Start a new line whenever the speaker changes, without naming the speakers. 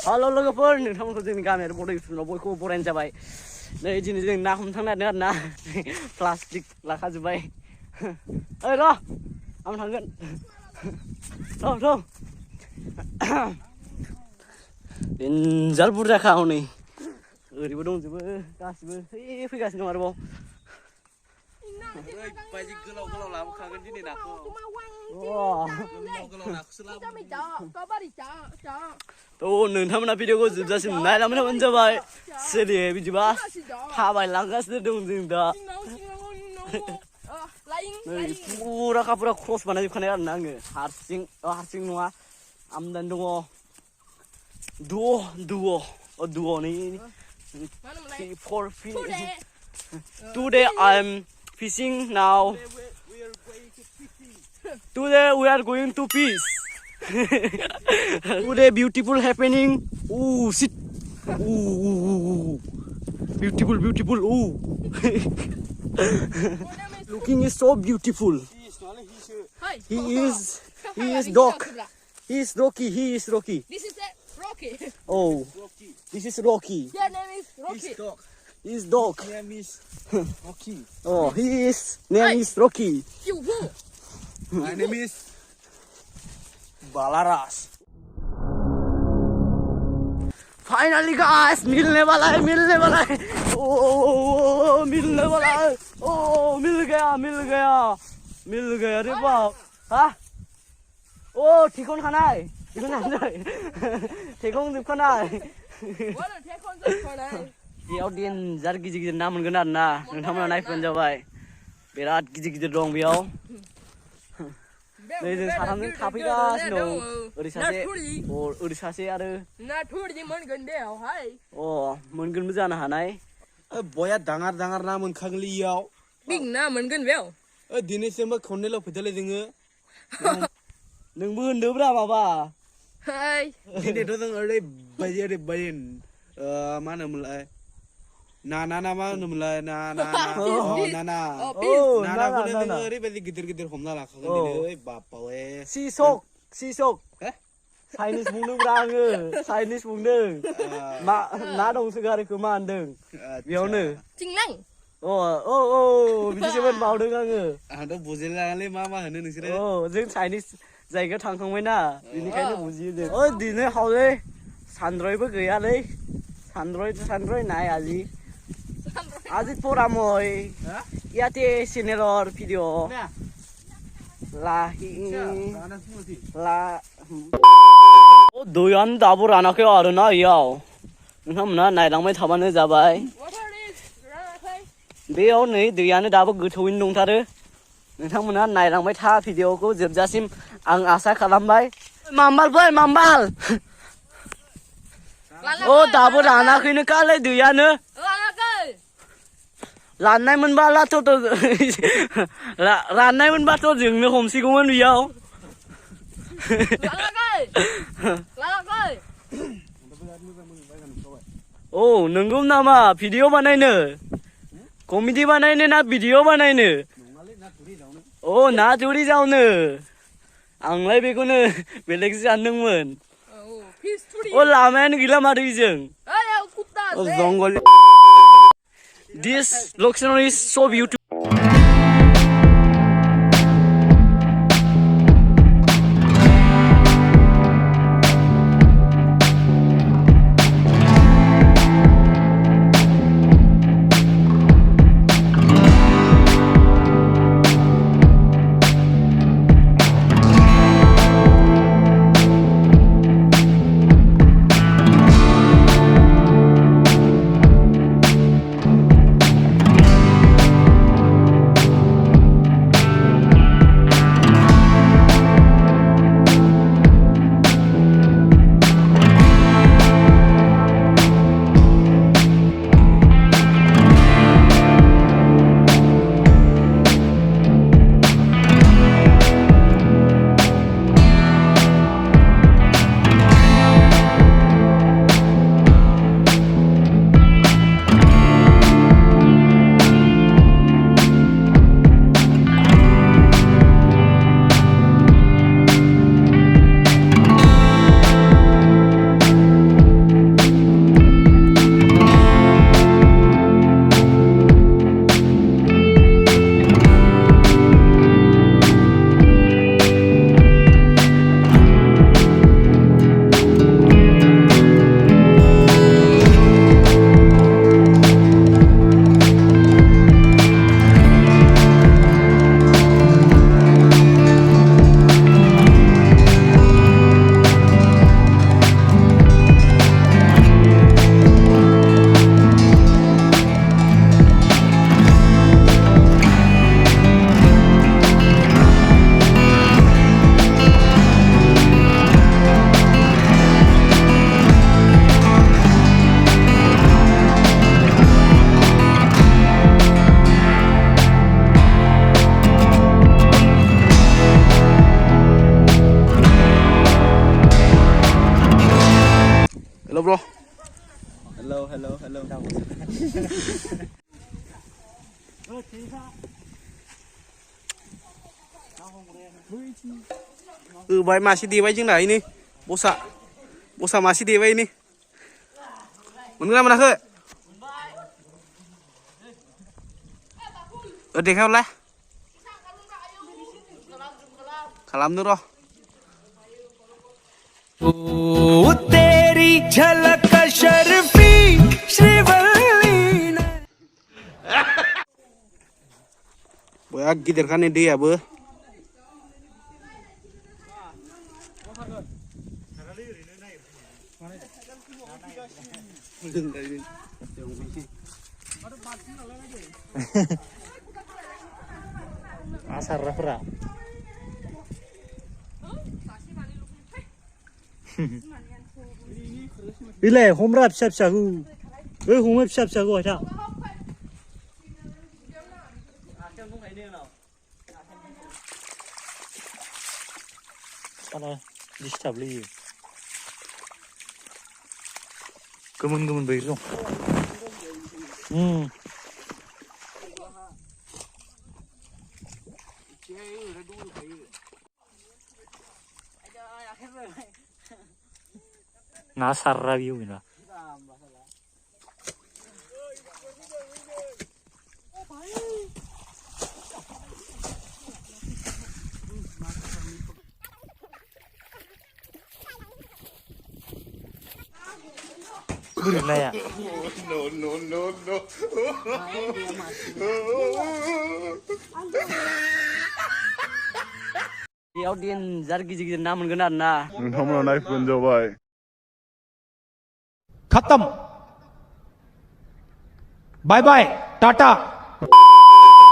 Halo लोगोफोर नोंथांमोनखौ जोंनि गामियारि बड' इउटुबाव बयखौबो बरायनाय जाबाय नै दिनै जों ना हमनो थांनो नागिरदों आरो ना प्लास्टिक लाखाजोब्बाय ओइ र' आं थांगोन देनजार बुरजाखा हनै ओरैबो दंजोबो गासिबो फैगासिनो दं आरोबाव ओरैबायदि गोलाव गोलाव लाबोखागोन दिनै नाखौ गोलाव नाखौसो लाबोगोन थ' नोंथांमोना भिडिअखौ जोबजासिम नायलांबाय थाबानो जाबाय सोलियो बिदिबा थाबायलांगासिनो दं जों दा फुरा कापुरा क्रस बानायजोबखानाय आरोना आङो हारसिं नङा आमदानि दङ duo नै 4 feet today I'm fishing now today we are going to fish today beautiful happening ooh shit ooh beautiful ooh looking is so beautiful he is dog he is Rocky
This is Rocky.
oh this is Rocky
Their name is Rocky.
His dog.
Name is Rocky.
Oh, his name is Rocky.
You who?
My name is Balaras.
Finally, guys, मिलने वाला है oh मिलने वाला है oh मिल गया रे बाप हाँ oh ठिकान खानाय ठिकान जोबखानाय
What a take on this one, eh?
बेयाव देनजार गिदिर ना मोनगोन आरो ना नोंथांमोना नायफैबानो जाबाय बिराद गिदिर दं बेयाव नै जों साथामजों थाफैगासिनो दं ओरै सासे आरो मोनगोनबो जानो हानाय
बया दाङार ना मोनखागोनलै इयाव
बिग ना मोनगोन बेयाव
दिनैसिमबो खननैल' फैदोंलै जोङो
नोंबो होनदोब्रा माबा
दिनैथ' जों ओरैबायदि मा होनोमोनलाय नाना मा होनोमोनलाय नानाखौनो जोङो ओरैबायदि गिदिर हमना लाखागोन दिनै बापावे
सिसक चाइनिस बुंदोंब्रा आङो चाइनिस बुंदों ना दंसो गारो खोमा होनदों बेयावनो
थिंलां
बिदिसो बावदों
आंथ' बुजिलाङालै मा होनो नोंसोरो
जों चाइनिस जायगायाव थांखांबायना बेनिखायनो बुजियो जों दिनै हावलै सानद्रयबो गैयालै सानद्रय নাই আজি পৰা মই ইয়াতে চেনেলৰ ভিডিঅ' दैयानो दाबो रानाखै आरोना इयाव नोंथांमोना नायलांबाय थाबानो जाबाय बेयाव नै दैयानो दाबो गोथौयैनो दंथारो नोंथांमोना नायलांबाय था भिडिअखौ जोबजासिम आं आसा खालामबाय माम्बाल दाबो रानाखैनो कालै दैयानो राननायमोनबाथ' जोंनो हमसिगौमोन बेयाव नंगौ नामा भिडिअ बानायनो कमेडि बानायनो ना भिडिअ बानायनो ना थुरि जावनो आंलाय बेखौनो बेलेगसो सानदोंमोन लामायानो गैला माथो बेजों जंगल This location is so beautiful.
बाय मासे देबाय जोंना इनि बसा मासे देबाय इनि मोनगोन ना मोनाखै देखायहरलाय खालामनो र'
तेरी झलक शर्फी श्रीवल्ली
बया गिदिरखानि दैयाबो
आसारफोरा बिलाय हमरा फिसा फिसाखौ हमो फिसा फिसाखौ हायथा साला दिस्टार्बलै गोमोन गोमोन बैर दं ना साररा बियो बेना बोरैलाया
बेयाव डेन्जार गिदिर गिदिर ना मोनगोन आरो ना
नोंथांमोना नायफैबानो जाबाय
खत्म बाय बाय टाटा